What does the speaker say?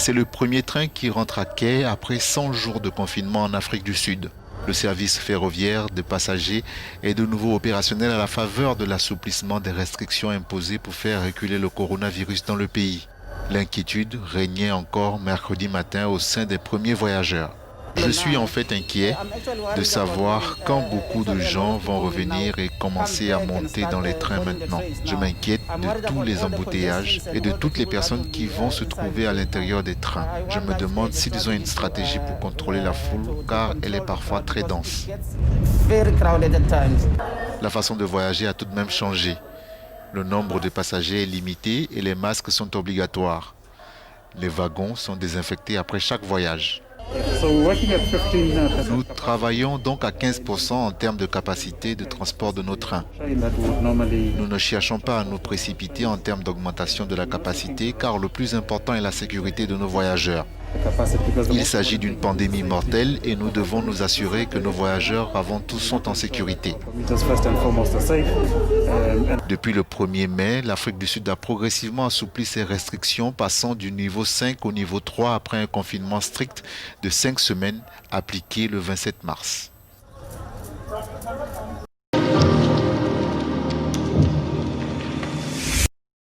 C'est le premier train qui rentre à quai après 100 jours de confinement en Afrique du Sud. Le service ferroviaire de passagers est de nouveau opérationnel à la faveur de l'assouplissement des restrictions imposées pour faire reculer le coronavirus dans le pays. L'inquiétude régnait encore mercredi matin au sein des premiers voyageurs. Je suis en fait inquiet de savoir quand beaucoup de gens vont revenir et commencer à monter dans les trains maintenant. Je m'inquiète de tous les embouteillages et de toutes les personnes qui vont se trouver à l'intérieur des trains. Je me demande s'ils ont une stratégie pour contrôler la foule car elle est parfois très dense. La façon de voyager a tout de même changé. Le nombre de passagers est limité et les masques sont obligatoires. Les wagons sont désinfectés après chaque voyage. Nous travaillons donc à 15% en termes de capacité de transport de nos trains. Nous ne cherchons pas à nous précipiter en termes d'augmentation de la capacité car le plus important est la sécurité de nos voyageurs. Il s'agit d'une pandémie mortelle et nous devons nous assurer que nos voyageurs avant tout sont en sécurité. Depuis le 1er mai, l'Afrique du Sud a progressivement assoupli ses restrictions, passant du niveau 5 au niveau 3 après un confinement strict de 5 semaines appliqué le 27 mars.